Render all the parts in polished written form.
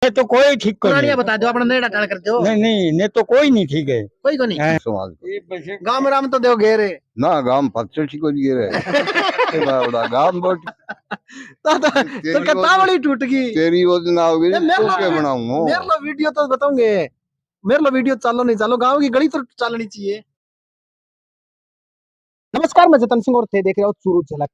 ये तो कोई ठीक को पुरानिया नहीं। बता दो अपना नेड़ा टाल कर दो। नहीं नहीं ने तो कोई नहीं ठीक है। कोई को नहीं हैं। गांव में राम तो देव घेरे ना गाम पत्थर को दिए रे बड़ा गाम बोट तो कतावड़ी टूट गई। तेरी योजना होगी ये तो क्या बनाऊंगा मेरे लो वीडियो तो बताऊंगे, मेरे लो वीडियो चालो नहीं चालो, गांव की गली तो चलनी चाहिए। नमस्कार, मैं जतन सिंह और थे देख रहे हो चूरू झलक।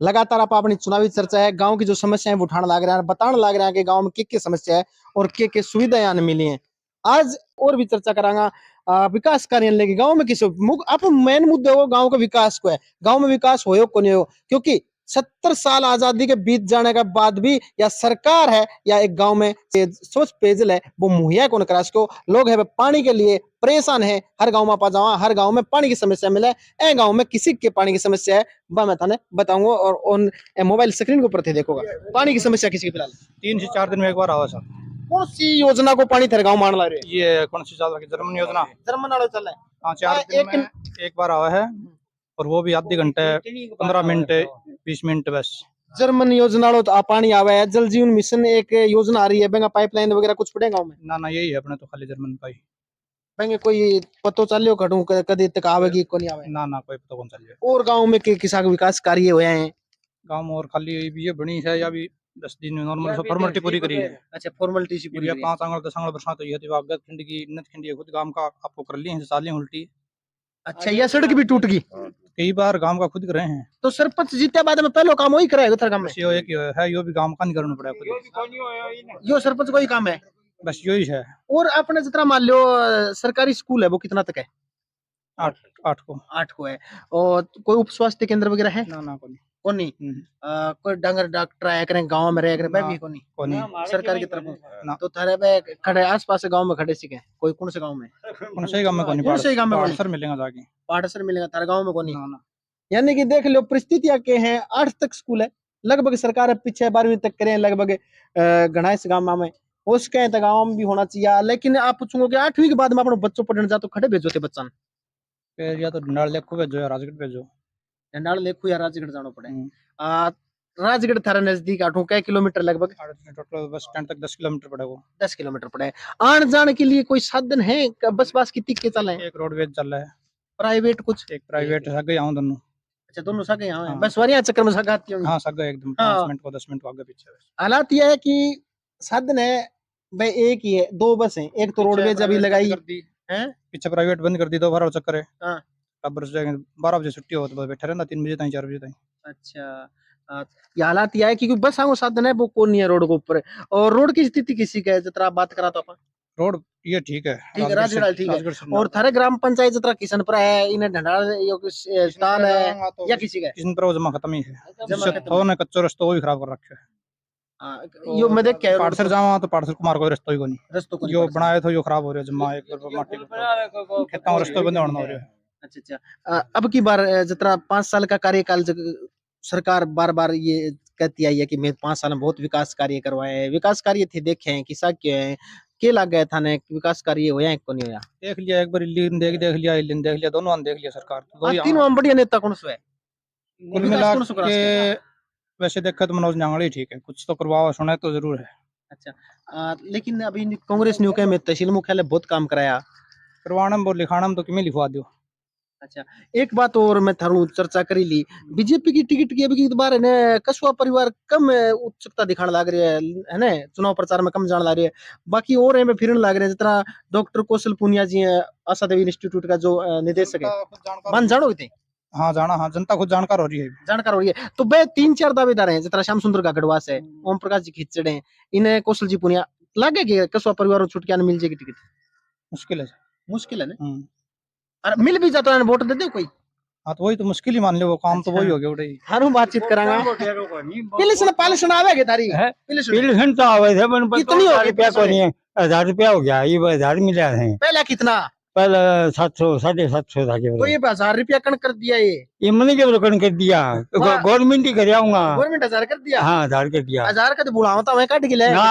लगातार आप अपनी चुनावी चर्चा है, गांव की जो समस्या है वो उठाने लग रहे हैं, बताने लग रहे हैं कि गांव में क्या समस्या है और क्या सुविधाएं आने मिली हैं। आज और भी चर्चा करांगा विकास कार्य लेके गांव में किस आप मेन मुद्दे हो गांव के विकास को है। गांव में विकास हो को नहीं हो, क्योंकि 70 साल आजादी के बीत जाने के बाद भी या सरकार है या एक गांव में स्वच्छ पेयजल है वो मुहैया कौन करा इसको। लोग है पानी के लिए परेशान है, हर गांव में पा जावा हर गांव में पानी की समस्या मिले। ए गांव में किसी के पानी की समस्या है वह मैं थाने बताऊंगा और ऑन मोबाइल स्क्रीन के ऊपर थे देखोगा। पानी की समस्या किसी की फिलहाल 3 से 4 दिन में एक बार आवा सर। कौन सी योजना को पानी तेरे गांव मान ला रहे ये कौन सी चल रही है? जर्मन योजना। जर्मन वाला चल रहा है। हाँ 4 दिन में एक बार आवा है और वो भी आधे घंटे 15 मिनट 20 मिनट बस। जर्मन योजना वाला तो पानी आवा है। जल जीवन मिशन एक योजना आ रही है, बेंगा पाइपलाइन वगैरह कुछ पड़ेगा गांव में ना यही है अपने तो खाली जर्मन का ही। बेंगे कोई पतो चलियो खटू कदी तक आवेगी को नहीं आवे ना कोई पता कौन चल और गांव में किसान के विकास कार्य हुए हैं। गांव में और खाली ये बनी है या भी 10 दिन में नॉर्मल फॉर्मेलिटी पूरी करी है। अच्छा फॉर्मेलिटी सी पूरी 5 आंगल 10 आंगल बरसात हुई है तो आगत खंड की नत खंडी खुद गांव का आपको कर ली है साली उल्टी। अच्छा यह सड़क भी टूट गई कई बार गांव का खुद करे हैं तो सरपंच जीते बाद में पहले काम वही कराएगा उधर गांव में। यो एक है यो भी गांव का नहीं करना पड़ेगा खुद। यो सरपंच को ही काम है बस यही है। और अपने जितना मान लो सरकारी स्कूल है वो कितना तक है? 8 को 8 को है। और कोई उप स्वास्थ्य केंद्र वगैरह है? ना कोनी कोनी कोई डंगर डॉक्टर आया करें गांव में रह करे भी कोनी कोनी सरकार की तरफ तो थारे पे खड़े आसपास गांव में खड़े सीखे कोई कौन से गांव में कौन से गांव में कोनी कौन से गांव में कोनी सर मिलेगा जाके पाठसर मिलेगा तारे गांव में कोनी। ना यानी कि देख लो परिस्थितियां के हैं 8 तक स्कूल है लगभग सरकार पीछे 12वीं तक करें लगभग गणाइस गांव में उसके तक गांव में भी होना चाहिए। लेकिन आप पूछूंगे कि 8वीं के बाद में अपने बच्चों पढ़ने जा तो खड़े भेजो थे बच्चा फिर या तो डंडाल लेखो भेजो या राजगढ़ भेजो। डंडाल लेखो या राजगढ़ जाना पड़े। राजगढ़ थारा नजदीक 8 किलोमीटर लगभग टोटल बस स्टैंड तक 10 किलोमीटर पड़ेगा। 10 किलोमीटर पड़े। आने जाने के लिए कोई साधन है? बस बास कितनी के चल है? एक रोडवेज चल रहा है प्राइवेट कुछ एक प्राइवेट सगे आऊं दोनों। अच्छा दोनों सगे यहाँ हाँ। बस वरिया चक्कर में सगा आती होंगी। हाँ सगे एकदम 5 मिनट को 10 मिनट को आगे पीछे। हालात यह है कि साधन है भाई एक ही है 2 बस है एक तो रोडवेज अभी लगाई है पीछे प्राइवेट बंद कर दी 2 बार चक्कर है। हाँ। अब 12 बजे छुट्टी हो तो बैठे रहना 3 बजे तक 4 बजे तक। अच्छा ये हालात यह है कि बस आगो साधन है वो कौन नहीं है रोड के ऊपर। और रोड की स्थिति किसी का है जितना आप बात करा तो अपन रोड ये ठीक है राजगढ़ ठीक है। और थारे ग्राम पंचायत जितना किशनपुरा है इन्हें ढंडाल स्थान है या किसी का किशनपुरा जमा खत्म ही है तो ने कच्चो रास्ता वो भी खराब कर रखे है। यो मैं देख के पाठसर जावा तो पाठसर कुमार कोई रास्ता ही कोनी रस्तों को जो बनाया था यो खराब हो रहा है जमा एक माटी खेतों में रास्ता बंद होना हो रहा है। अच्छा अब की बार जितना 5 साल का कार्यकाल सरकार बार बार ये कहती आई है कि मैं 5 साल में बहुत विकास कार्य करवाए हैं। विकास कार्य थे देखे हैं किसा के हैं के लग गए था ने विकास कार्य होया है को नहीं होया? देख लिया एक बार लीन देख लिया इलिन देख लिया दोनों देख लिया सरकार तो तीनों बढ़िया नेता कौन से है कुल मिला के वैसे देखा तो मनोज नांगल ही ठीक है कुछ तो करवाओ सुना तो जरूर है। अच्छा लेकिन अभी कांग्रेस न्यू के में तहसील मुख्यालय बहुत काम कराया करवाना में लिखाना में तो किमें लिखवा दो। अच्छा एक बात और मैं थारू चर्चा करी ली बीजेपी की टिकट की अभी बार ने कस्बा परिवार कम उत्सुकता दिखाने लग रही है ना चुनाव प्रचार में कम जाने लग रही है। बाकी और है फिरने लग रहे हैं जितना डॉक्टर कौशल पुनिया जी है आशा देवी इंस्टीट्यूट का जो निदेशक है बन जानो थे। हाँ जाना हाँ जनता खुद जानकार हो रही है जानकार हो रही है तो वे 3-4 दावेदार हैं जितना श्याम सुंदर का गढ़वास है ओम प्रकाश जी खिचड़े हैं इन्हें कौशल जी पुनिया लगे कि कस्बा परिवार छुटकिया मिल जाएगी टिकट? मुश्किल है ना और मिल भी जाता है वोट दे दे कोई। हाँ तो वही तो मुश्किल ही मान लो वो काम तो वही हो गया उड़े हारू बातचीत करांगा पिलिसन आवेगी तारी पिलसन तो आवे थे पर कितनी हो गई रुपया को नहीं है 1000 रुपया हो गया ये 1000 मिला है पहला कितना पहले 700 750 था तो ये 1000 रुपया कण कर दिया ये मैंने के रोकन कर दिया गवर्नमेंट ही कर आऊंगा गवर्नमेंट 1000 कर दिया। हाँ 1000 कर दिया 1000 का तो बुलावता मैं काट के ले ना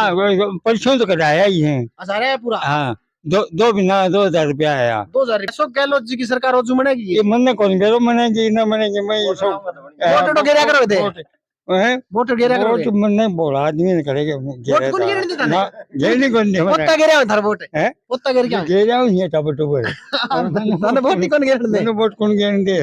परिश्रम तो कराया ही है 1000 है पूरा। हाँ दो बिना 2000 रुपया आया 2000 अशोक गहलोत जी की सरकार हो जुमनेगी ये मन कौन करो मने जी ना मने जी मैं वोट तो गिरा करो दे हैं? वोट गिरा वोट करोगे नहीं बोला आदमी ने करेगा वोट कौन गिरने देता ना गेली कोण दे पोता गिरा थार वोट हैं? पोता गिर क्या गेल्या ये टब टब थाने वोट ही कौन गिरने दे मैंने वोट कौन गेंदे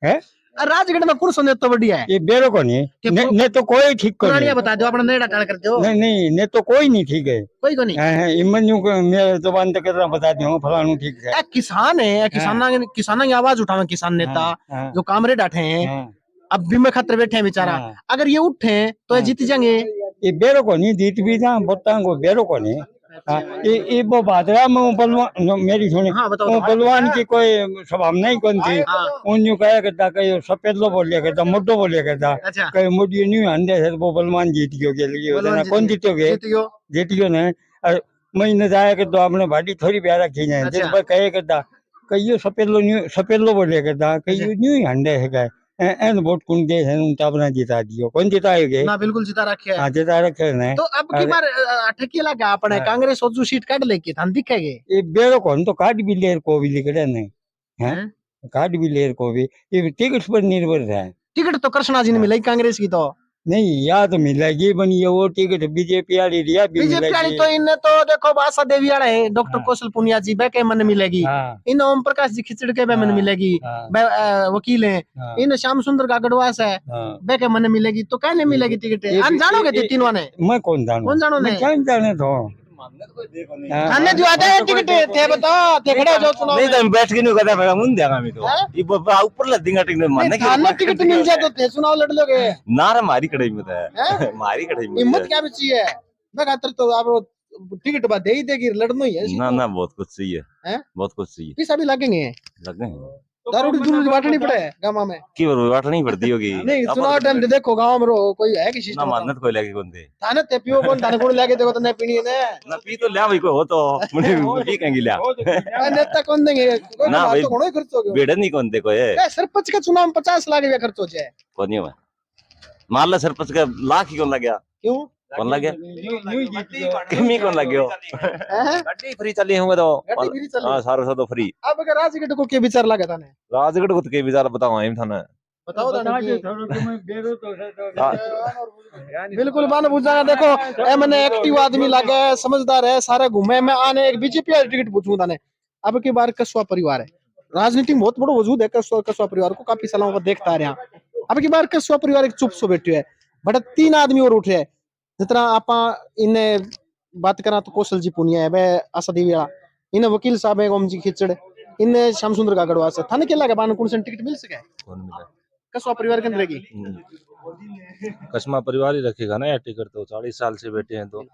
है राजगढ़ में कौन सुने तो बढ़िया है ये बेरो को नहीं कि ने तो कोई ठीक को पुरानिया नहीं बता दो अपना नेड़ा टाल कर दो नहीं ने तो कोई नहीं ठीक है कोई को नहीं इमन्यू को मैं जुबान तक कर रहा बता दूं फलानु ठीक है किसान है किसाना की आवाज उठावे किसान नेता हाँ, जो कामरे डाठे हैं हाँ, अब भी में खतरे बैठे हैं बेचारा हाँ। अगर ये उठे तो ये हाँ। जीत जाएंगे ये बेरो को नहीं जीत भी जा बोलता को बेरो को नहीं हाँ, ये वो बादरा में वो बलवान मेरी सुनी हाँ, बताओ, वो बताओ। बलवान की कोई संभावना ही कौन थी हाँ। उन्हें कहा करता कहीं सफेद लो बोलिया करता मुड्डो बोलिया करता अच्छा कहीं मुड्डी नहीं आंदे है वो बलवान जीत गयो के लिए बलवान कौन जीत जीतोगे जीत गयो जीत गयो ने और महीने जाया कर तो आपने भाटी थोड़ी प्यारा खींचा है जिस अच्छा। पर कहे करता कहीं सफेद लो बोलिया करता कहीं न्यू हंडे है क्या एन वोट कौन दे है उनका अपना जिता दियो कौन जिताएगे ना बिल्कुल जिता रखे है हाँ जिता रखे ने तो अब की बार ठकी लगा अपने हाँ। कांग्रेस सोचू सीट काट लेके थान दिखेगे ये बेरो कौन तो काट भी लेर को भी लिख रहे नहीं हैं हैं? काट भी लेर को भी ये टिकट पर निर्भर है टिकट तो कृष्णा जी ने हाँ। मिलाई कांग्रेस की तो नहीं या तो मिलेगी बनी है वो टिकट बीजेपी वाली रिया भी बीजेपी वाली मिलेगी तो इनने तो देखो आशा देवी वाला है डॉक्टर हाँ। कौशल पुनिया जी बैके मन मिलेगी हाँ इन ओम प्रकाश जी खिचड़ के मन हाँ। मिलेगी हाँ वकील है हाँ इन श्याम सुंदर का गढ़वास है हाँ बैके मन मिलेगी तो कहने मिलेगी टिकट जानोगे ये- तीनों ने मैं कौन जानू कौन जानो मैं ने क्या जाने तो थाने जो आते हैं टिकट थे बताओ थे खड़े हो जाओ चुनाव नहीं में तो हम बैठ के नहीं कहता मैं मुंह देगा मैं तो हैं? ये ऊपर लग देंगे टिकट मारने नहीं, थाने टिकट मिल जाए तो थे चुनाव लड़ लोगे ना रे मारी कढ़ाई में हैं? है मारी कढ़ाई में हिम्मत क्या भी चाहिए मैं खातर तो आप टिकट बात दे ही देगी लड़ना ही है ना ना बहुत कुछ चाहिए हैं? बहुत कुछ चाहिए पैसा भी लगेंगे लगे हैं दारू दूर बांटनी पड़े गाँव में की बात नहीं पड़ती होगी नहीं चुनाव टाइम देखो गाँव में रहो कोई है कि ना सिस्टम मारने तो कोई लगे कौन थे थाने ते पियो कौन थाने कौन लेके देखो तो नहीं पीनी है ना पी तो लिया भाई कोई हो तो मुझे पी कहेंगे लिया नेता कौन देंगे कोई ना भाई, तो घणो ही खर्च हो गयो बेड़े नहीं कौन थे कोई क्या सरपंच का चुनाव में 50 लाख रुपया खर्च हो जाए कौन नहीं हुआ मार ला सरपंच का लाख ही कौन लग गया क्यों कौन लग गया कमी कौन लग गया हैं? गड्डी फ्री चली होंगे तो गड्डी फ्री चली। हाँ सारा तो फ्री अब अगर राजगढ़ को के विचार लगा थाने राजगढ़ को तो के विचार बताओ हम थाना बताओ थाने की हाँ। बिल्कुल मान बुझा देखो ए मैंने एक्टिव आदमी लगे है, समझदार है सारे घूमे मैं आने एक बीजेपी वाली टिकट पूछूं थाने अब की बार कस्वा परिवार है राजनीति में बहुत बड़ा वजूद है कस्वा परिवार को काफी सालों को देखता आ रहा अब की बार कस्वा परिवार एक चुप सो बैठे है बट 3 आदमी और उठे है जितना आपा इन्हें बात करा तो कौशल जी पुनिया है वह आशा देवी इन्हें वकील साहब है ओम जी खिचड़ इन्हें श्याम सुंदर का गढ़वा से थाने के लगा बान कौन से टिकट मिल सके कौन मिला कस्वा परिवार के अंदर की कस्मा परिवार ही रखेगा ना यार टिकट तो 40 साल से बैठे हैं तो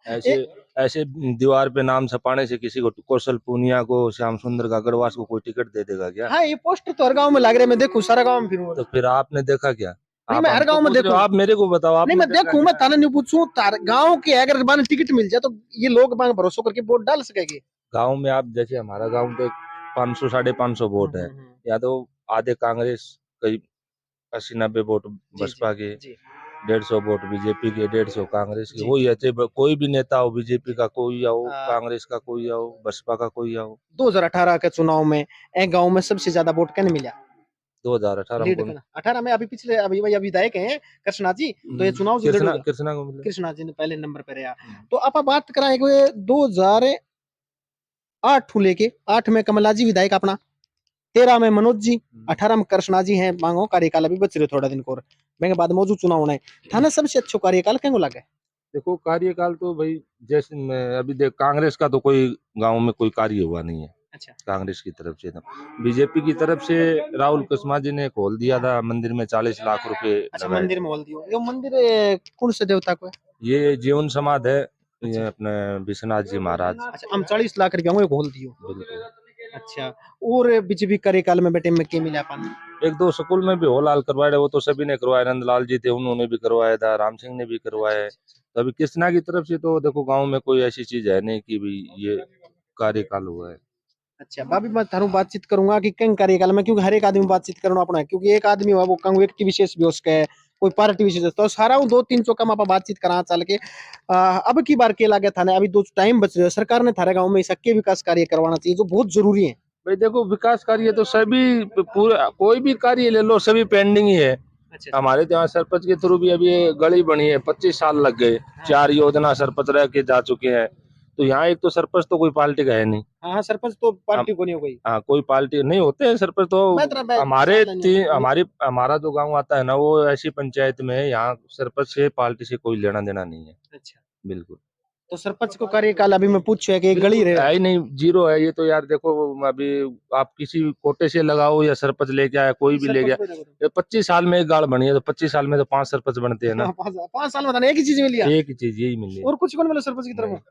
ऐसे ऐसे दीवार पे नाम छपाने से किसी को कौशल पूनिया को श्याम सुंदर का गढ़वास को कोई टिकट दे देगा क्या हाँ ये पोस्टर तो हर गांव में लग रहे मैं देखूं सारा गांव में फिरूं तो फिर आपने देखा क्या नहीं, आप मैं हर हमको गांव में पूछ रहे हो, देखूं। आप मेरे को बताओ आप नहीं मैं देखूं मैं थाने नहीं पूछूं गांव के अगर बाने टिकट मिल जाए तो ये लोग बांग भरोसा करके वोट डाल सकेंगे गाँव में आप जैसे हमारा गाँव तो 500 550 वोट है या तो आधे कांग्रेस करीब 80-90 वोट बसपा के जी 150 वोट बीजेपी के 150 कांग्रेस जी। के वही अच्छे कोई भी नेता हो बीजेपी का कोई आओ हाँ। कांग्रेस का कोई आओ बसपा का कोई आओ 2018 के चुनाव में एक गांव में सबसे ज्यादा वोट कहने मिला 2018 लीड को करना 18 में अभी पिछले अभी वही विधायक हैं कृष्णा जी तो ये चुनाव जो कृष्णा लड़ेगा कृष्णा को मिला कृष्णा जी ने पहले नंबर पे रहा तो आप बात कराएंगे 2008 लेके 8 में कमला जी विधायक अपना 13 में मनोज जी 18 में कृष्णा जी हैं मांगो कार्यकाल अभी बच रहे थोड़ा दिन को मैं बाद मौजूद चुनाव होना है थाना सबसे अच्छा कार्यकाल क्या लगा देखो कार्यकाल तो भाई जैसे मैं अभी देख कांग्रेस का तो कोई गांव में कोई कार्य हुआ नहीं है अच्छा कांग्रेस की तरफ से तो बीजेपी की तरफ से राहुल कस्मा जी ने खोल दिया था मंदिर में 40 लाख रुपए अच्छा लगाए। मंदिर में बोल दियो ये मंदिर कौन से देवता को है ये जीवन समाध है ये अपने विश्वनाथ जी महाराज अच्छा हम 40 लाख रुपया वो खोल दियो बिल्कुल अच्छा और बीजेपी कार्यकाल में बेटे में क्या मिला पानी 1-2 स्कूल में भी हॉल हाल करवाए वो तो सभी ने करवाया नंदलाल जी थे उन्होंने भी करवाया था राम सिंह ने भी करवाया है तो अभी कृष्णा की तरफ से तो देखो गांव में कोई ऐसी चीज है नहीं कि भी ये कार्यकाल हुआ है अच्छा भाभी मैं थारू बातचीत करूंगा कि कंग कार्यकाल में क्योंकि हर एक आदमी बातचीत करना अपना है क्योंकि एक आदमी हुआ वो कंग व्यक्ति विशेष भी उसका है कोई पार्टी विशेष तो सारा 2-3 चौका आप बातचीत करा चल के अब की बार के लागे थाने अभी 2 टाइम बच रहे हो सरकार ने थारे गांव में सबके विकास कार्य करवाना चाहिए जो बहुत जरूरी है भाई देखो विकास कार्य तो सभी पूरा कोई भी कार्य ले लो सभी पेंडिंग ही है अच्छा हमारे तो यहाँ सरपंच के थ्रू भी अभी ये गली बनी है, 25 साल लग गए, 4 योजना सरपंच रह के जा चुके हैं। तो यहाँ एक तो सरपंच तो कोई पार्टी का है नहीं। हाँ सरपंच तो पार्टी को नहीं हो गई। हाँ, कोई पार्टी नहीं होते हैं सरपंच तो। हमारा जो गांव आता है ना, वो ऐसी पंचायत में है, यहाँ सरपंच से पार्टी से कोई लेना देना नहीं है। अच्छा, बिल्कुल तो सरपंच को कार्यकाल अभी मैं पूछू है कि एक गली रहे है ही नहीं, जीरो है ये तो यार। देखो अभी आप किसी कोटे से लगाओ या सरपंच लेके आया, कोई भी ले गया, ये 25 साल में एक गाड़ बनी है, तो 25 साल में तो 5 सरपंच बनते हैं ना। 5 साल में एक ही चीज मिली, एक ही चीज यही मिली और कुछ को नहीं मिला सरपंच की तरफ।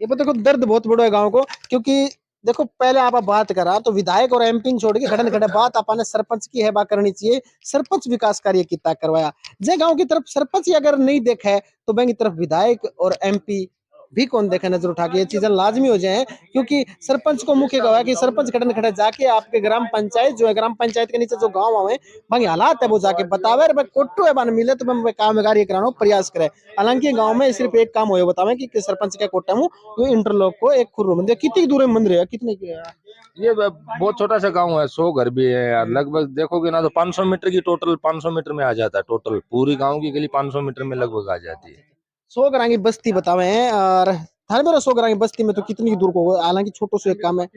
ये देखो दर्द बहुत बड़ा है गांव को, क्योंकि देखो पहले आप बात करा तो विधायक और एमपी छोड़ के खड़े खड़े बात आपने सरपंच की है बात करनी चाहिए। सरपंच विकास कार्य कितना करवाया जे गांव की तरफ सरपंच ही अगर नहीं देखा है तो बैंक की तरफ विधायक और एमपी भी कौन देखे नजर उठा के, ये चीजें लाजमी हो जाए। क्योंकि सरपंच को मुख्य कहा कि सरपंच खड़े खड़े जाके आपके ग्राम पंचायत जो है, ग्राम पंचायत के नीचे जो गांव आवे भाई हालात है वो जाके बतावे, कोट्टो है बन मिले तो मैं काम कार्य करानो प्रयास करे। हालांकि गांव में सिर्फ एक काम हो बतावे कि सरपंच का कोटा हूँ वो इंटरलॉक को एक खुर्रो मंदिर कितनी दूर मंदिर है, कितने ये बहुत छोटा सा गांव है, 100 घर भी है यार। लगभग देखोगे ना तो 500 मीटर की टोटल 500 मीटर में आ जाता है। टोटल पूरी गांव की गली 500 मीटर में लगभग आ जाती है। 100 घरां की बस्ती बतावे हैं, और थाने मेरा 100 घरां की बस्ती में तो कितनी दूर को, हालांकि छोटो से एक काम है।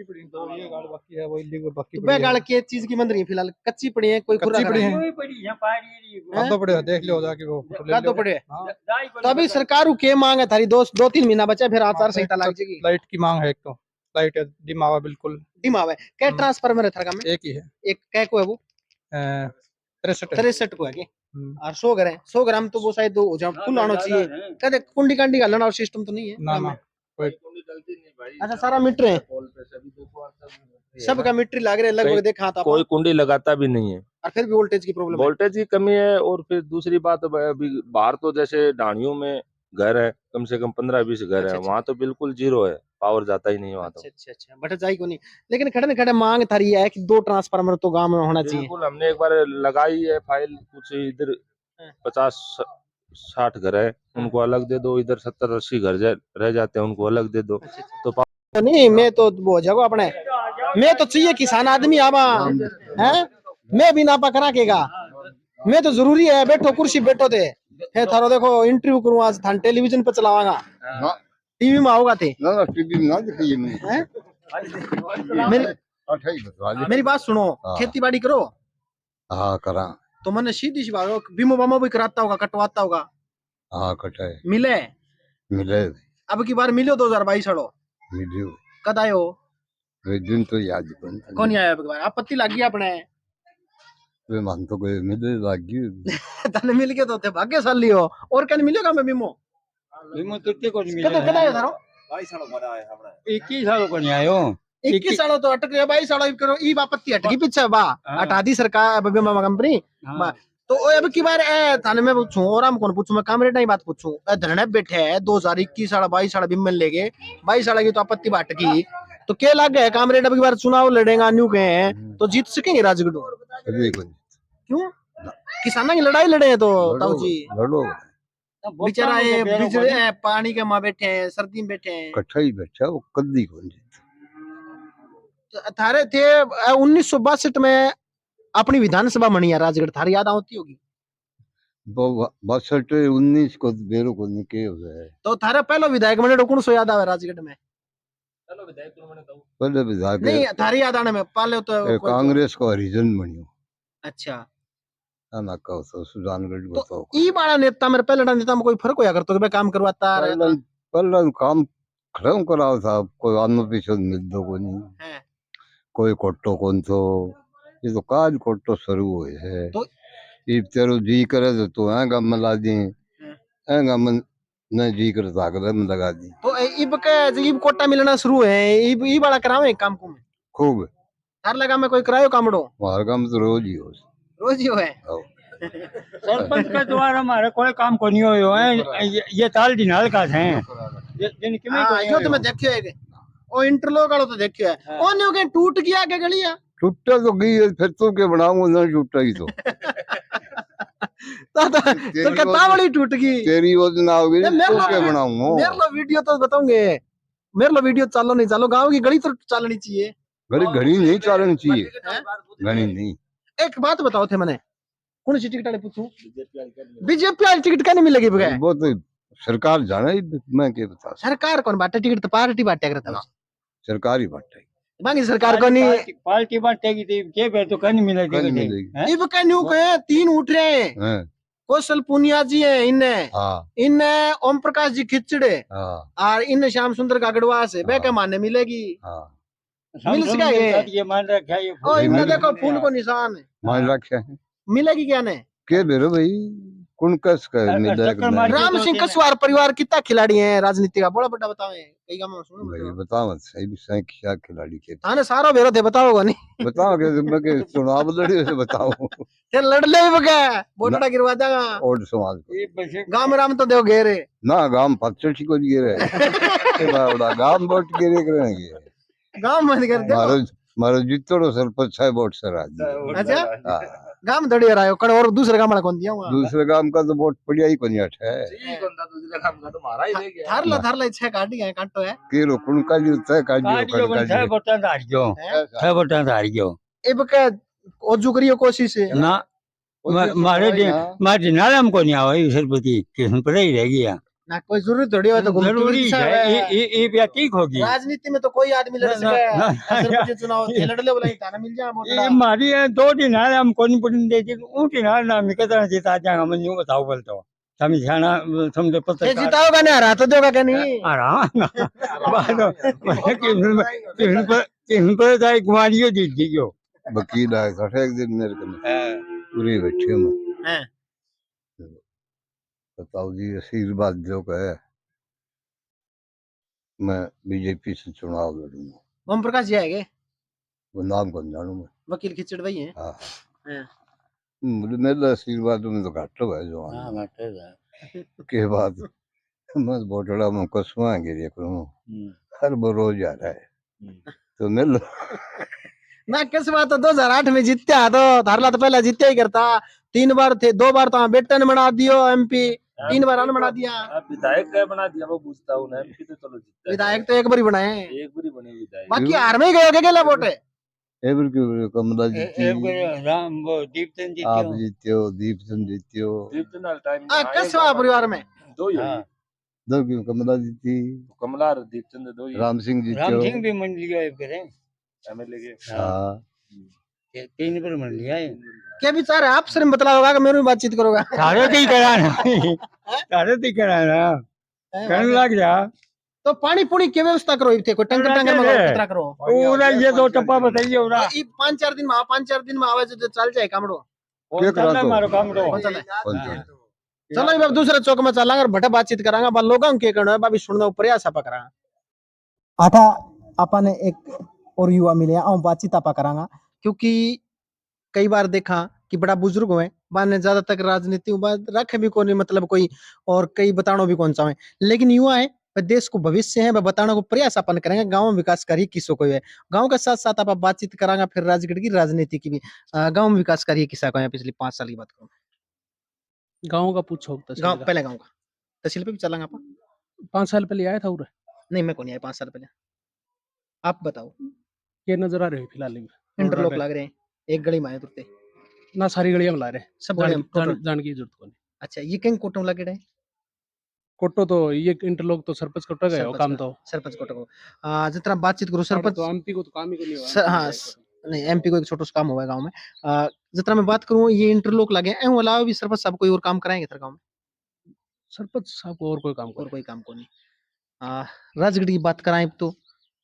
वह गाड़ के चीज की मंदिर फिलहाल कच्ची पड़ी है, कोई कच्ची पड़ी है, हैं? तो पड़े देख लो जाके वो तो पड़े तो अभी सरकार के मांग है थारी 2-3 महीना बचा फिर आचार संहिता लग जाएगी। लाइट की मांग है, एक तो लाइट दिमाग बिल्कुल दिमाग है क्या ट्रांसफार्मर है थारा में? एक ही है, एक कै को है वो 63 63 को है कि और 100 घर है, 100 ग्राम तो वो शायद दो जब फुल आना चाहिए। कहते कुंडी कांडी गालना और सिस्टम तो नहीं है ना ना कोई। अच्छा सारा मीटर है, सबका मीटर लग रहे लगभग देखा था कोई कुंडी लगाता भी नहीं है, और फिर भी वोल्टेज की प्रॉब्लम है। वोल्टेज की कमी है। और फिर दूसरी बात, अभी बाहर तो जैसे ढाणियों में घर है, कम से कम 15-20 घर है, अच्छा। वहाँ तो बिल्कुल जीरो है, पावर जाता ही नहीं वहाँ तो। अच्छा बट जाई को नहीं, लेकिन खड़े खड़े मांग थारी है कि 2 ट्रांसफार्मर तो गांव में होना चाहिए। बिल्कुल, हमने एक बार लगाई है फाइल, कुछ इधर 50-60 घर है उनको अलग दे दो, इधर 70-80 घर रह जाते हैं उनको अलग दे दो। तो नहीं मैं तो वो जगह अपने मैं तो चाहिए किसान आदमी आवा है, मैं भी नापा करा केगा, मैं तो जरूरी है बैठो कुर्सी बैठो थे है थारो देखो इंटरव्यू करूँ आज थान टेलीविजन पे चलावांगा, टीवी में आओगा थे ना टीवी में ना दिखाइए मैं मेरी बात सुनो। खेती बाड़ी करो? हाँ करा। तो मैंने सीधी सी बात बीमो बामो भी कराता होगा कटवाता होगा? हाँ कटाए मिले मिले अब की बार मिलो 2022 वालो मिलियो कद आयो? वे दिन तो याद कौन आया अब की बार आपत्ति लगी अपने वे मान तो कोई मिले लागी तने मिल के तो थे भाग्यशाली हो, और कहीं मिलेगा मैं बीमो बीमो तुझे को नहीं कद मिला कद आयो थारो 21 साल को नहीं आयो 21 साल तो अटक गया 22 साल करो ई आपत्ति हटगी पीछे बा हटा दी सरकार बीमा कंपनी। तो अब की बार थाने में पूछूं और हम कौन पूछूं, मैं कामरेड नहीं बात पूछूं धरने बैठे है 2021 साल 22 साल बिमल ले गए 22 साल की तो आपत्ति बाट की तो क्या लग गए कामरेड अब की बार चुनाव लड़ेगा न्यू गए हैं तो जीत सकेंगे राजगढ़? क्यों किसानों की लड़ाई लड़े हैं तो ताऊ जी लड़ो बेचारा ये बिजली पानी के माँ बैठे हैं सर्दी में बैठे हैं कट्ठा ही बैठा वो कद्दी कौन थारे थे 1962 में अपनी विधानसभा मनी है राजगढ़ थारी याद होती होगी? 62-19 को बेरो को निके हो गए तो थारे पहलो विधायक बने कौन सो याद आवे राजगढ़ में? पहले विधायक नहीं थारी याद आने में पहले तो कांग्रेस को हरिजन बनियो। अच्छा ना का सुजानगढ़ तो बताओ ई बड़ा नेता मेरे पहले नेता में कोई फर्क होया करतो कि भाई काम करवाता रहता पहला काम खड़ा कराओ साहब कोई आनो पीछे मिल दो को नहीं है कोई कोटो कौन तो ये तो काज कोटो शुरू हुए है तो ये तेरो जी करे तो आएगा में ला दी आएगा में न जी करे ताकत में लगा दी तो इब के जब कोटा मिलना शुरू है ई बड़ा करावे काम को में खूब थार लगा में कोई करायो कामड़ो हमारा काम तो रोज ही हो है सरपंच के द्वारा हमारे कोई काम को नहीं हो है ये ताल दिनाल का है जिनकी में हां यो तो मैं देखियो है ओ इंटरलॉक वाला तो देखियो है ओ न्यू के टूट गया के गलियां टूटा तो गई फिर तो के बनाऊंगा ना टूटा ही तो तो कता वाली टूट गई तेरी योजना होगी तो के बनाऊंगा मेरे लो वीडियो तो बताऊंगे मेरे लो वीडियो चालो नहीं चालो गांव की गली तो चलनी चाहिए घड़ी घड़ी नहीं चलनी चाहिए घड़ी नहीं। एक बात बताओ थे मैंने कौन सी टिकट वाले पूछूं? बीजेपी वाली टिकट क्या नहीं मिलेगी बगैर? वो तो सरकार जाने ही, मैं क्या बता सकता। सरकार कौन बांटे टिकट? तो पार्टी बांटे करता है। सरकार ही बांटे, बाकी सरकार को नहीं। पार्टी बांटेगी तो के पे तो कहीं मिलेगी कहीं कहीं। मिलेगी। हैं? ये बका न्यू के 3 उठ रहे हैं। हैं, कौशल पूनिया जी है इनने, हाँ इनने ओम प्रकाश जी खिचड़े हाँ और इन श्याम सुंदर कागड़वास है। वे हाँ। क्या मानने मिलेगी? हाँ, मिल समझो सका ये? ये मान रखा है ये ओ फूल। इनने मिल- देखो फूल को निशान है। मान रखे हैं मिलेगी क्या ने? के बेरो भाई, कौन कस कर मिले टक्कर मार- राम सिंह कसवार परिवार कितना खिलाड़ी है राजनीति का? बड़ा बड़ा बताओ कई गांव में सुनो भाई, बताओ। बताओ सही भी सही क्या खिलाड़ी के थाने सारो भेरो थे बताओ नहीं? बताओ के मैं के चुनाव लड़े से बताओ ते लड़ ले भी बका बोटड़ा गिरवा देगा। और समाज को ये बसे गांव में राम तो देव घेरे। ना गांव पच्चीस को गिरे बड़ा गांव वोट गिरे करेंगे गांव में कर दे। मारो मारो जितनो सरपंच है वोट सर आज अच्छा हाँ, गांव में दड़ी रहा कण और दूसरे गांव में कौन दिया हुआ? दूसरे गांव का तो वोट पड़िया ही कोनी हट है थारला इच्छा काटी है काटो है। के रोकन का जो तय का जो काटियो कर छह बटा धार गयो, छह बटा धार गयो ए बका ओजू करियो कोशिश है। ना। मारे नाराम को नहीं आवा ये सरपति किस्म पर ही रह गया। ना कोई जरूरत थोड़ी है तो घूमती जरूरी हुई दिशा है है। ये भी ठीक होगी। राजनीति में तो कोई आदमी लड़ ना, सके ना, सरपंच चुनाव थे लड़ ले बोला थाना मिल जाए ये वोट। मारी है 2 दिन हम कौन पुटिन देती ऊटी ना ना मैं कहता जीता जाएगा मैं यूं बताओ बोलता हूँ समझ जाना समझे पता ये जिताओगा नहीं हरा तो देगा क्या नहीं? आराम किस्म पर जाए कुमारियों जीत गयो। वकील आए खड़े एक दिन मेरे को पूरे बैठे मैं हैं। बताओ जी आशीर्वाद जो है मैं बीजेपी से चुनाव लड़ूंगा ओम प्रकाश जी आएंगे वो नाम कौन जानू मैं वकील खिचड़ भाई हैं। हाँ हैं। मेरा आशीर्वाद में तो घट है जो के बाद मैं बोटड़ा में कसमा गिरे करूँ हर वो रोज आ रहा है तो मिल ना किस बात 2008 में जीतते आ तो थारला तो पहले जीते ही करता 3 बार थे 2 बार तो बेटन बना दियो एमपी 3 बार अन बना दिया। विधायक क्या बना दिया वो पूछता हूँ ना, एमपी तो चलो जीतता है। विधायक तो एक बार ही बनाए एक बार ही बने विधायक। बाकी हार में ही गए गेला वोट है। एवर के कमला जीती राम वो दीपचंद आप जीत्यो दीपचंद जीत्यो दीपचंद टाइम कसवा परिवार में दो ही होगी। दो की कमला जीती कमला और दीपचंद दो ही राम सिंह जीत्यो राम सिंह भी मन लिया है करें एमएलए के। हाँ 3 बार मन लिया है क्या विचार है आप सर में बतला होगा कि मेरे में बातचीत करोगा? सारे तो ही कराना सारे तो ही कराना करने लग जा तो पानी पुनी की व्यवस्था करो इतने कोई टंकर टंकर मंगाओ कितना करो पूरा ये 2 टप्पा बताइए पूरा ये 5-4 दिन में 5-4 दिन में आवाज तो चल जाए कामड़ो। क्या करा तो मारो काम रो कौन चला है? कौन सा? चलो ये दूसरे चौक में चलांगे और भटे बातचीत करांगा बा लोगों के करना है बाबी सुनना प्रयास आपा करांगा। आठा आपा ने एक और युवा मिले और बातचीत आपा करांगा क्योंकि कई बार देखा कि बड़ा बुजुर्ग हुए बाने ज्यादा तक राजनीति रखे भी कोई मतलब कोई और कई बतानो भी कौन सा है लेकिन युवा है वह देश को भविष्य है वह बताने को प्रयास अपन करेंगे गांव में विकास करिए किसो को है गांव के साथ साथ आप बातचीत करांगा फिर राजगढ़ की राजनीति की भी गांव में विकास करिए किसा को है पिछले 5 साल की बात करूं गाँव का पूछो गांव पहले गांव का तहसील पे भी चलांगा आप 5 साल पहले आया था उरे नहीं मैं को नहीं आया 5 साल पहले आप बताओ ये नजर आ रहे हैं फिलहाल में इंटरलॉक लग रहे हैं एक गली में आए तुरते ना सारी गलियां में ला रहे हैं सब जान, गलियां में जान, total। जान की जरूरत को नहीं। अच्छा ये कहीं कोटों लगे रहे कोटो तो ये इंटरलॉक तो सरपंच कोटा गए हो सरपंच काम का- तो सरपंच कोटो को जितना बातचीत करो सरपंच सरपंच तो एमपी को तो काम ही को नहीं हुआ सर, हाँ नहीं एमपी को एक छोटा सा काम हुआ है गांव में जितना मैं बात करूं ये इंटरलॉक लगे हैं अलावा भी सरपंच साहब कोई और काम कराएंगे सर गांव में सरपंच साहब को और कोई काम और को कोई काम को नहीं राजगढ़ की बात कराएं तो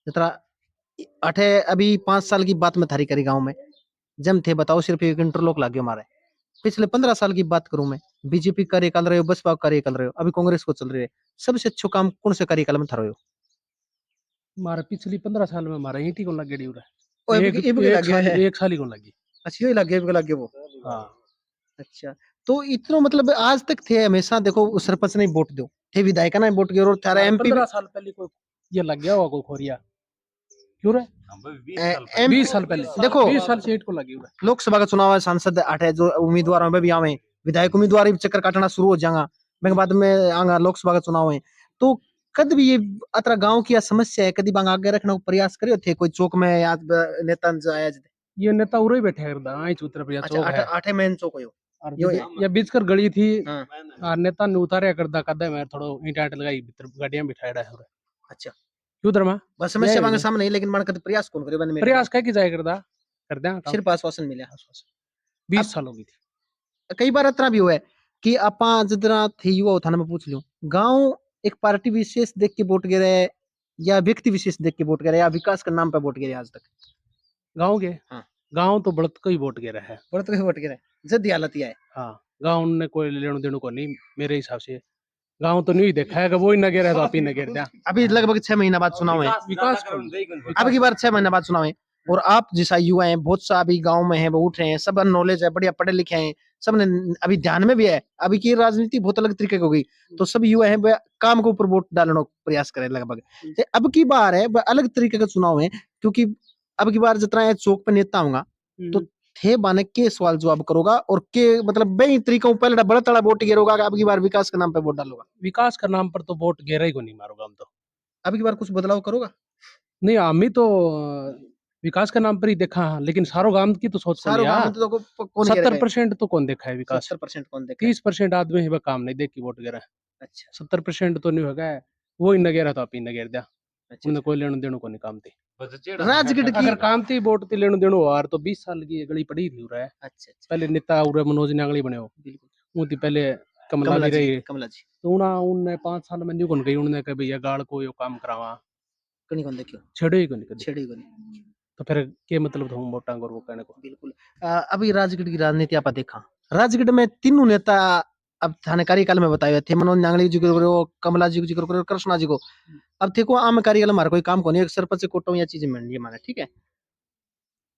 जितना अठे अभी 5 साल की बात मैं थारी करी गांव में जम थे बताओ सिर्फ एक इंटरलॉक लागे हमारे पिछले 15 साल की बात करूं मैं बीजेपी कार्यकाल रहे हो बसपा कार्यकाल रहे हो अभी कांग्रेस को चल रही है सबसे अच्छा काम कौन से कार्यकाल में था रहे हो हमारे पिछली 15 साल में हमारा ईटी को लग गई उरे ओ, ये भी लग गया है। एक साल ही को लगी। अच्छा ये लग गया वो हाँ अच्छा तो इतना मतलब आज तक थे हमेशा देखो उस सरपंच ने वोट दो थे विधायक ने वोट दिया और थारा एमपी 15 साल पहले कोई ये लग गया होगा कोई खोरिया क्यों रे 20 साल पहले देखो 20 साल से ईट को लगी उरे लोकसभा का चुनाव है सांसद आठे जो उम्मीदवार हैं वे भी आवे विधायक उम्मीदवार भी चक्कर काटना शुरू हो जाएगा मैं बाद में आगा लोकसभा का चुनाव है तो कद भी ये अतरा गांव की समस्या है कदी बांग आगे रखने को प्रयास करियो थे कोई चौक में या नेता आया ये नेता उरे ही बैठे करदा आई उतर पे अच्छा चौक है आठे मेन चौक हो और यो ये बीच कर गली थी हाँ। और नेता ने उतारे करदा कदे मैं थोड़ो ईंटा लगाई भीतर गाड़ियां बिठाड़ा है अच्छा उधर में बस समस्या ये मांगे है। सामने नहीं, लेकिन मन कर प्रयास कौन करे बने प्रयास कह की जाए करदा कर दें काम सिर्फ आश्वासन मिला। 20 साल हो गई थी कई बार इतना भी हुआ है कि आपा जितना थे युवा थाना में पूछ लियो, गांव एक पार्टी विशेष देख के वोट गिरे या व्यक्ति विशेष देख के वोट गिरे या विकास के नाम पे वोट गिरे आज तक? गांव के हाँ। गांव तो बढ़त को ही वोट गिरा है बढ़त के वोट गिरे जल्दी हालत यह है। हाँ गांव ने कोई लेनो देनो को नहीं मेरे हिसाब से गांव तो नहीं देखा है कि वो ही न गिरा तो आप ही न गिर दिया अभी लगभग 6 महीना बाद चुनाव है, विकास अब की बार 6 महीना बाद चुनाव है, और आप जैसा युवा हैं बहुत सा अभी गांव में है, वो उठ रहे हैं, सब नॉलेज है, बढ़िया पढ़े लिखे हैं, सब ने अभी ध्यान में भी है। अभी की राजनीति बहुत अलग तरीके की हो गई, तो सब युवा है वह काम के ऊपर वोट डालने का प्रयास करें लगभग। तो अब की बार है वह अलग तरीके का चुनाव है, क्योंकि अब की बार जितना है चौक पे नेता होगा तो थे बाने के सवाल जवाब करोगा और के मतलब बे तरीका पहले बड़ा तड़ा वोट गिरोगा, अब की बार विकास के नाम पे वोट डालोगा। विकास का नाम पर तो वोट गिरा ही को नहीं मारूंगा हम तो। अब की बार कुछ बदलाव करोगा? नहीं हम ही तो विकास के नाम पर ही देखा है, लेकिन सारो गांव की तो सोच सारो गांव में तो कौन 70% तो कौन देखा है विकास, 70% कौन देखा है? 30% आदमी है वह काम नहीं देख के वोट गिरा। अच्छा 70% तो नहीं होगा वो ही न गिरा तो आप ही न गिर दिया अच्छा उन्हें कोई लेनो देनो को नहीं काम थी। राजगढ़ की अगर काम थी वोट थी लेनो देनो यार तो 20 साल की ये गली पड़ी थी रहा है। अच्छा अच्छा पहले नेता उरे मनोज नांगली बने हो बिल्कुल वो थी पहले कमला कमला भी जी रही कमला जी तो उन्हें 5 साल में न्यू कौन गई उन्होंने कहा भैया गाड़ को यो काम करावा कनी कौन देखियो छेड़ो ही को नहीं कदी। छेड़ी कनी तो फिर के मतलब था वोटां को वो कहने को। बिल्कुल। अभी राजगढ़ की राजनीति आप देखा, राजगढ़ में तीनों नेता अब थाने कार्यकाल में बताए थे, मनोज नांगली जी को करो, कमला जी को जिक्र करो, कृष्णा जी को। अब देखो आम कार्यकाल हमारा कोई काम को नहीं, एक सरपंच कोटो या चीजें मिल रही है, ठीक है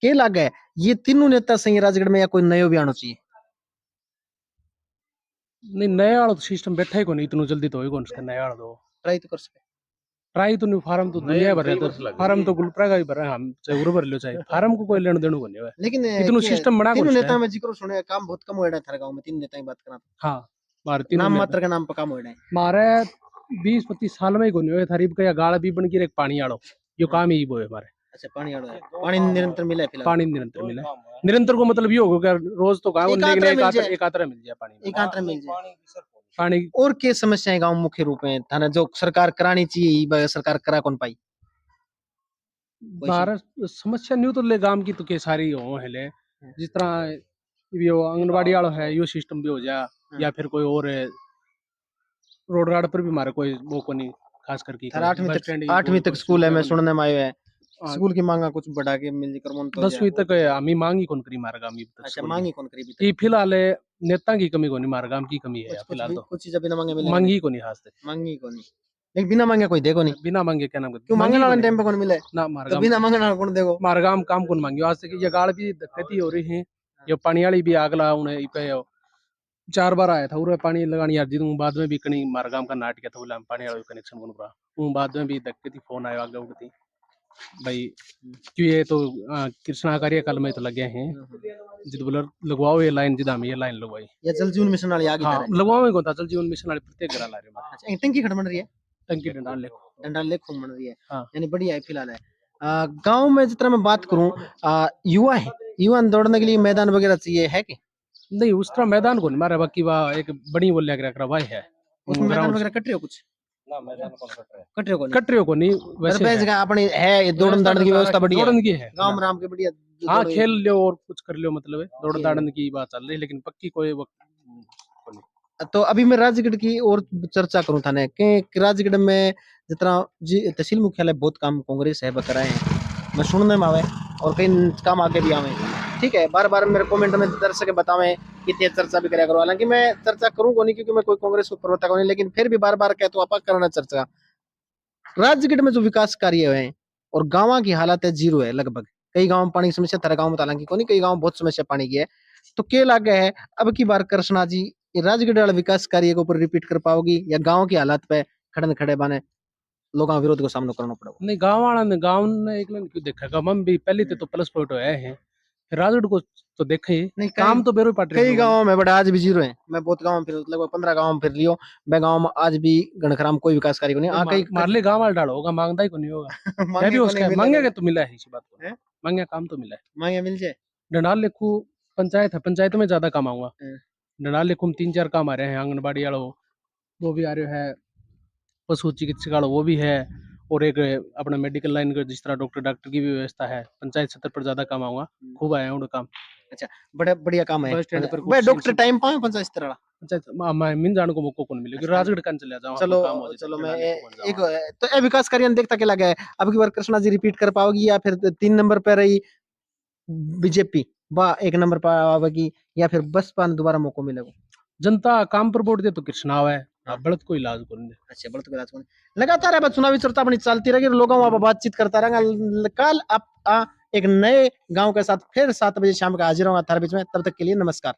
के लाग है ये तीनों नेता सही राजगढ़ में या कोई नयो भी आना चाहिए? नहीं नया वाला सिस्टम बैठा ही को नहीं इतनी जल्दी तो होई कौन उसका नया वाला दो ट्राई तो कर सके। ट्राई तो नहीं फार्म तो दुनिया भर है तो फार्म तो गुलपरा का ही भर है हम चाहे उर भर लो चाहे फार्म को कोई लेनो देनो को नहीं है लेकिन इतनो सिस्टम बना तीनों कौन नेता में जिक्र सुने काम बहुत कम हो रहा है थारे गांव में, तीन नेता की बात करा हाँ मारे तीनों नाम नेता मात्र का नाम पर काम हो रहा है। मारे 20-25 साल में ही कोनी होए थारी का गाड़ भी बन के एक पानी आड़ो यो काम ही वो है हमारे। अच्छा पानी आड़ो है, पानी निरंतर मिला है फिलहाल? पानी निरंतर मिले निरंतर को मतलब ये होगा कि रोज तो गाँव लेकिन एक आतरा मिल जाए पानी एक आंतरा मिल जाए पानी। और क्या समस्याएं गांव मुख्य रूप में थाना जो सरकार करानी चाहिए वह सरकार करा कौन पाई? भारत समस्या न्यू तो ले गांव की तो के सारी हो है ले जिस तरह यो आंगनबाड़ी वाला है यो सिस्टम भी हो जाए या फिर कोई और रोड राड पर भी हमारे कोई वो को नहीं खास करके थारा 8वीं तक स्कूल है, मैं सुनने में आयो है स्कूल की मांगा कुछ बढ़ा के मिल कर मन तो 10वीं तक हम ही मांगी कौन करी मारे गांव में अच्छा मांगी कौन करी ये फिलहाल नेता की कमी को नहीं मारे गांव की कमी है फिलहाल तो कुछ चीज बिना मांगे मिले मांगी को नहीं खास मांगी को नहीं, लेकिन बिना मांगे कोई देखो नहीं, बिना मांगे क्या नाम क्यों मांगने वाले टाइम पे कौन मिले ना तो बिना मांगने वाला कौन देखो? मारे गांव काम कौन मांगे आज तक ये गाड़ भी दिक्कत हो रही है ये पानी वाली भी आगला उन्हें पे 4 बार आया था उरे पानी लगानी यार जी बाद में भी कहीं मारे गांव का नाट किया था बोला पानी वाला कनेक्शन कौन पूरा वो बाद में भी दिक्कत ही फोन आया आगे उठती भाई क्यों ये तो कृष्णा कार्यकाल में तो लगे हैं जिद बोला लगवाओ ये लाइन जिदा में ये लाइन लगवाई या जल जीवन मिशन वाली आगे हाँ लगवाओ को था जल जीवन मिशन वाले प्रत्येक घर ला रहे हैं अच्छा एक टंकी खड़ बन रही है, टंकी डंडाल ले डंडा लेख बन रही है हाँ। यानी बढ़िया है फिलहाल है। गांव में जितना मैं बात करूं युवा है, युवा दौड़ने के लिए मैदान वगैरह चाहिए है कि नहीं उस तरह मैदान को नहीं मारा बाकी वह एक बड़ी बोल लिया भाई है उसमें मैदान वगैरह कट रहे हो कुछ कट रहे को नहीं कटरियो को नहीं वैसे वैसे जगह अपनी है दौड़न दाड़न की व्यवस्था बढ़िया दौड़न की है गांव में राम के बढ़िया हाँ खेल लियो और कुछ कर लियो मतलब है दौड़ दाड़न की बात चल रही है लेकिन पक्की कोई तो अभी मैं राजगढ़ की और चर्चा करूं थाने के राजगढ़ में जितना जी तहसील मुख्यालय बहुत काम कांग्रेस है कराए हैं, मैं सुनने में आवे और कई काम आगे भी आवे, ठीक है बार बार मेरे कमेंट में दर्शक बतावे कि ते चर्चा भी करा करो, हालांकि मैं चर्चा करूंगा नहीं क्योंकि मैं कोई कांग्रेस को प्रवक्ता नहीं, लेकिन फिर भी बार बार कह तो आप करना चर्चा। राजगढ़ में जो विकास कार्य है और गाँव की हालत है जीरो है लगभग, कई गाँव पानी की समस्या थारे गाँव में हालांकि को नहीं, कई गाँव बहुत समस्या पानी की है, तो के लागे है अब की बार कृष्णा जी ये राजगढ़ वाला विकास कार्य के ऊपर रिपीट कर पाओगी या गाँव की हालत पे खड़े खड़े बने लोगों का विरोध को सामना करना पड़ेगा? नहीं गाँव वाला ने गाँव ने एक क्यों देखा गाँव में भी पहले तो प्लस पॉइंट है राजगढ़ को तो देखे ही नहीं काम तो बेरो पार्टी कई गाँव में बड़ा आज भी जीरो है, मैं बहुत गाँव में फिर लगभग 15 गाँव में फिर लियो, मैं गाँव में आज भी गणखराम कोई विकास कार्य को नहीं कई मारले गाँव वाला डालो होगा मांगदा ही को नहीं होगा मैं भी उसका मांगेगा तो मिला है इसी बात को मांगे काम तो मिला है मांगे मिल जाए डंडाल लिखू पंचायत है पंचायत में ज्यादा काम आऊंगा डंडाले कुम 3-4 काम आ रहे हैं। आंगनबाड़ी वालों वो भी आ रहे है, पशु चिकित्सक वालों वो भी है, और एक अपना मेडिकल लाइन का जिस तरह डॉक्टर की भी व्यवस्था है। पंचायत स्तर पर ज्यादा काम आऊंगा, खूब आया उनका काम। बड़ा बढ़िया काम है। बस स्टैंड पर भाई डॉक्टर टाइम पाए पंचायत स्तर वाला। पंचायत मैं मिन जाने को मौका कौन मिले, राजगढ़ कान चले जाओ। चलो चलो मैं एक तो ए विकास कार्य देखता के लगा है। अब की बार कृष्णा जी रिपीट कर पाओगी या फिर 3 नंबर पे रही बीजेपी बा 1 नंबर पर आवेगी, या फिर बसपा ने दोबारा मौका मिलेगा? जनता काम पर वोट दे तो कृष्णा आवे, बढ़त कोई इलाज कौन दे। अच्छा बढ़त के राजकोट लगातार अब चुनावी चर्चा अपनी चलती रहेगी, लोगों अब बातचीत करता रहेगा। कल आप एक नए गांव के साथ फिर 7 बजे शाम का हाजिर होगा थार बीच में। तब तक के लिए नमस्कार।